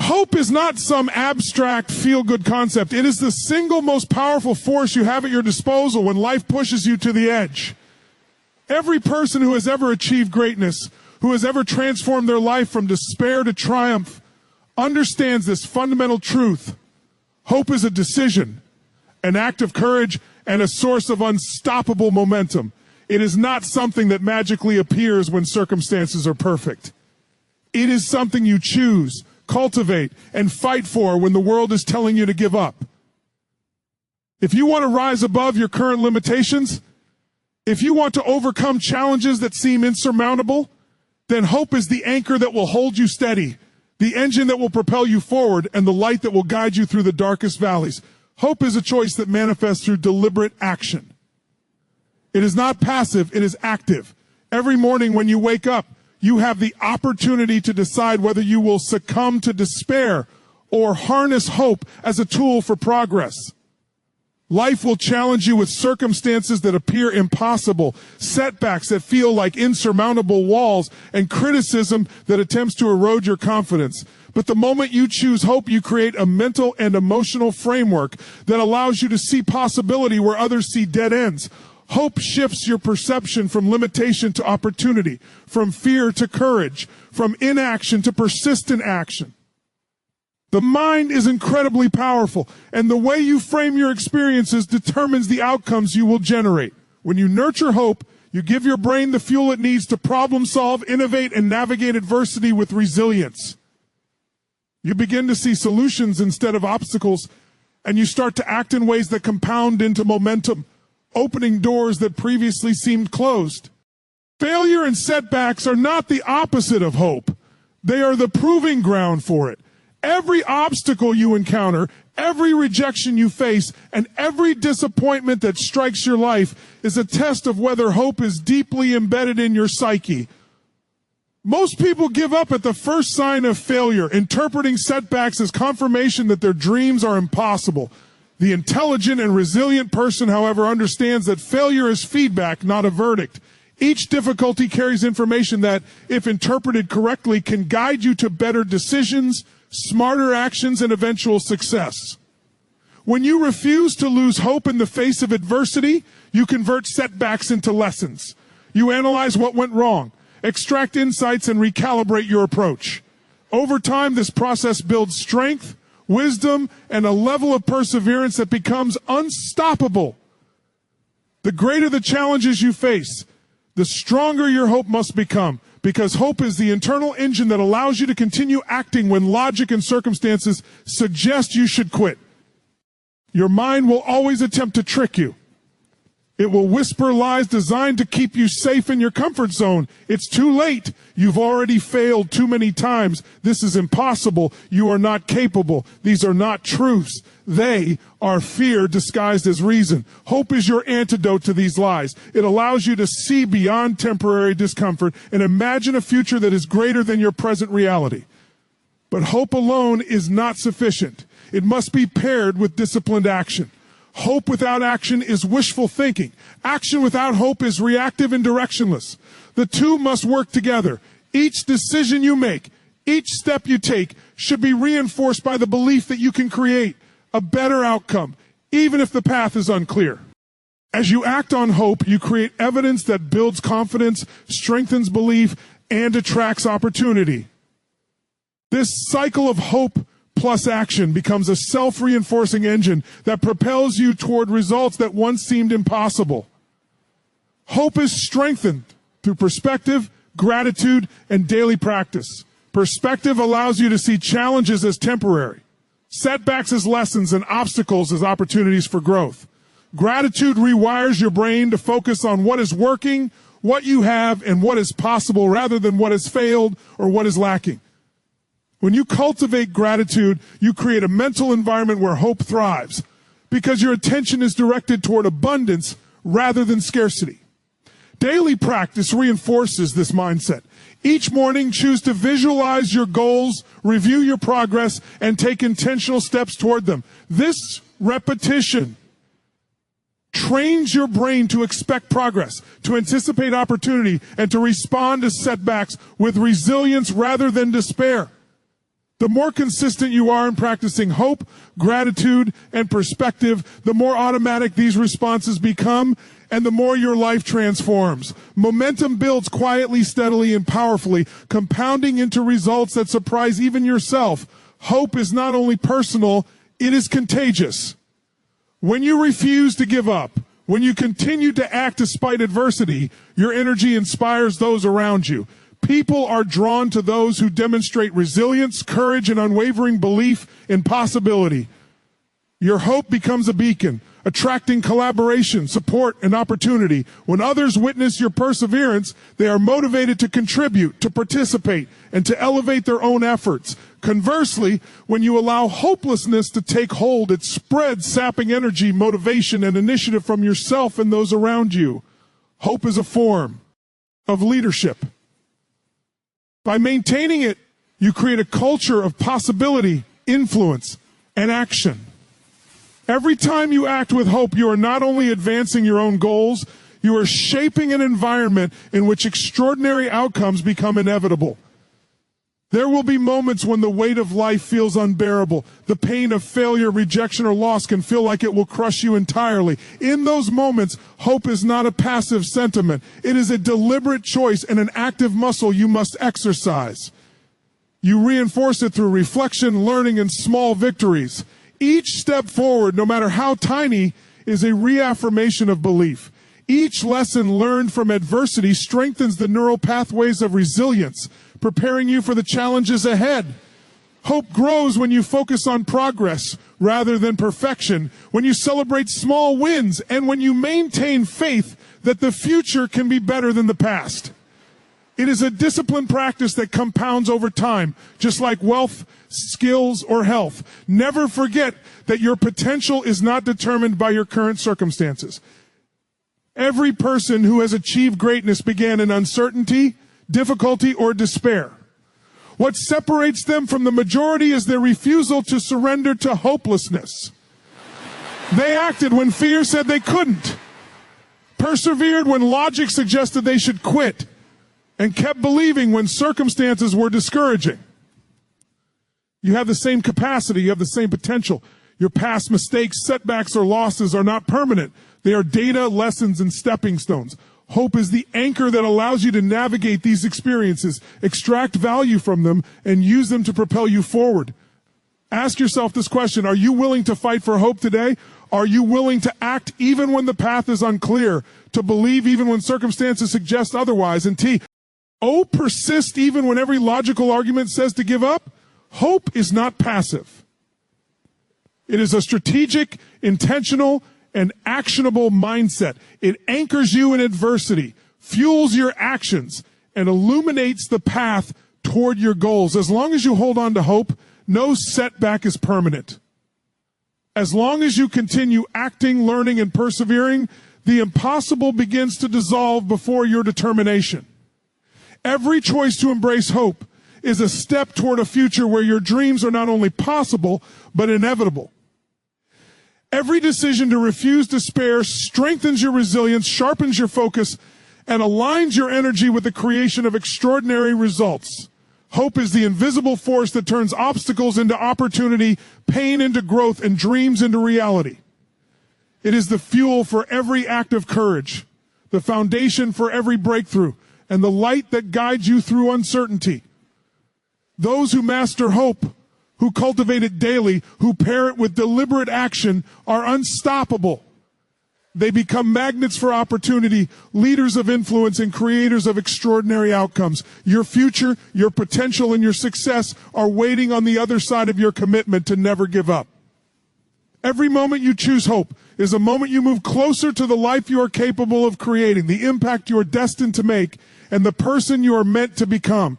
Hope is not some abstract feel-good concept. It is the single most powerful force you have at your disposal when life pushes you to the edge. Every person who has ever achieved greatness, who has ever transformed their life from despair to triumph, understands this fundamental truth. Hope is a decision, an act of courage, and a source of unstoppable momentum. It is not something that magically appears when circumstances are perfect. It is something you choose, cultivate, and fight for when the world is telling you to give up. If you want to rise above your current limitations, if you want to overcome challenges that seem insurmountable, then hope is the anchor that will hold you steady, the engine that will propel you forward, and the light that will guide you through the darkest valleys. Hope is a choice that manifests through deliberate action. It is not passive, it is active. Every morning when you wake up, you have the opportunity to decide whether you will succumb to despair or harness hope as a tool for progress. Life will challenge you with circumstances that appear impossible, setbacks that feel like insurmountable walls, and criticism that attempts to erode your confidence. But the moment you choose hope, you create a mental and emotional framework that allows you to see possibility where others see dead ends. Hope shifts your perception from limitation to opportunity, from fear to courage, from inaction to persistent action. The mind is incredibly powerful, and the way you frame your experiences determines the outcomes you will generate. When you nurture hope, you give your brain the fuel it needs to problem solve, innovate, and navigate adversity with resilience. You begin to see solutions instead of obstacles, and you start to act in ways that compound into momentum, opening doors that previously seemed closed. Failure and setbacks are not the opposite of hope. They are the proving ground for it. Every obstacle you encounter, every rejection you face, and every disappointment that strikes your life is a test of whether hope is deeply embedded in your psyche. Most people give up at the first sign of failure, interpreting setbacks as confirmation that their dreams are impossible. The intelligent and resilient person, however, understands that failure is feedback, not a verdict. Each difficulty carries information that, if interpreted correctly, can guide you to better decisions, smarter actions, and eventual success. When you refuse to lose hope in the face of adversity, you convert setbacks into lessons. You analyze what went wrong, extract insights, and recalibrate your approach. Over time, this process builds strength, wisdom, and a level of perseverance that becomes unstoppable. The greater the challenges you face, the stronger your hope must become, because hope is the internal engine that allows you to continue acting when logic and circumstances suggest you should quit. Your mind will always attempt to trick you. It will whisper lies designed to keep you safe in your comfort zone. It's too late. You've already failed too many times. This is impossible. You are not capable. These are not truths. They are fear disguised as reason. Hope is your antidote to these lies. It allows you to see beyond temporary discomfort and imagine a future that is greater than your present reality. But hope alone is not sufficient. It must be paired with disciplined action. Hope without action is wishful thinking. Action without hope is reactive and directionless. The two must work together. Each decision you make, each step you take, should be reinforced by the belief that you can create a better outcome, even if the path is unclear. As you act on hope, you create evidence that builds confidence, strengthens belief, and attracts opportunity. This cycle of hope plus action becomes a self-reinforcing engine that propels you toward results that once seemed impossible. Hope is strengthened through perspective, gratitude, and daily practice. Perspective allows you to see challenges as temporary, setbacks as lessons, and obstacles as opportunities for growth. Gratitude rewires your brain to focus on what is working, what you have, and what is possible rather than what has failed or what is lacking. When you cultivate gratitude, you create a mental environment where hope thrives because your attention is directed toward abundance rather than scarcity. Daily practice reinforces this mindset. Each morning, choose to visualize your goals, review your progress, and take intentional steps toward them. This repetition trains your brain to expect progress, to anticipate opportunity, and to respond to setbacks with resilience rather than despair. The more consistent you are in practicing hope, gratitude, and perspective, the more automatic these responses become, and the more your life transforms. Momentum builds quietly, steadily, and powerfully, compounding into results that surprise even yourself. Hope is not only personal, it is contagious. When you refuse to give up, when you continue to act despite adversity, your energy inspires those around you. People are drawn to those who demonstrate resilience, courage, and unwavering belief in possibility. Your hope becomes a beacon, attracting collaboration, support, and opportunity. When others witness your perseverance, they are motivated to contribute, to participate, and to elevate their own efforts. Conversely, when you allow hopelessness to take hold, it spreads sapping energy, motivation, and initiative from yourself and those around you. Hope is a form of leadership. By maintaining it, you create a culture of possibility, influence, and action. Every time you act with hope, you are not only advancing your own goals, you are shaping an environment in which extraordinary outcomes become inevitable. There will be moments when the weight of life feels unbearable. The pain of failure, rejection, or loss can feel like it will crush you entirely. In those moments, hope is not a passive sentiment. It is a deliberate choice and an active muscle you must exercise. You reinforce it through reflection, learning, and small victories. Each step forward, no matter how tiny, is a reaffirmation of belief. Each lesson learned from adversity strengthens the neural pathways of resilience, preparing you for the challenges ahead. Hope grows when you focus on progress rather than perfection, when you celebrate small wins, and when you maintain faith that the future can be better than the past. It is a disciplined practice that compounds over time, just like wealth, skills, or health. Never forget that your potential is not determined by your current circumstances. Every person who has achieved greatness began in uncertainty, difficulty, or despair. What separates them from the majority is their refusal to surrender to hopelessness. They acted when fear said they couldn't, persevered when logic suggested they should quit, and kept believing when circumstances were discouraging. You have the same capacity, you have the same potential. Your past mistakes, setbacks, or losses are not permanent. They are data, lessons, and stepping stones. Hope is the anchor that allows you to navigate these experiences, extract value from them, and use them to propel you forward. Ask yourself this question: are you willing to fight for hope today? Are you willing to act even when the path is unclear, to believe even when circumstances suggest otherwise? And persist even when every logical argument says to give up? Hope is not passive. It is a strategic, intentional, and actionable mindset. It anchors you in adversity, fuels your actions, and illuminates the path toward your goals. As long as you hold on to hope, no setback is permanent. As long as you continue acting, learning, and persevering, the impossible begins to dissolve before your determination. Every choice to embrace hope is a step toward a future where your dreams are not only possible, but inevitable. Every decision to refuse despair strengthens your resilience, sharpens your focus, and aligns your energy with the creation of extraordinary results. Hope is the invisible force that turns obstacles into opportunity, pain into growth, and dreams into reality. It is the fuel for every act of courage, the foundation for every breakthrough, and the light that guides you through uncertainty. Those who master hope, who cultivate it daily, who pair it with deliberate action, are unstoppable. They become magnets for opportunity, leaders of influence, and creators of extraordinary outcomes. Your future, your potential, and your success are waiting on the other side of your commitment to never give up. Every moment you choose hope is a moment you move closer to the life you are capable of creating, the impact you are destined to make, and the person you are meant to become.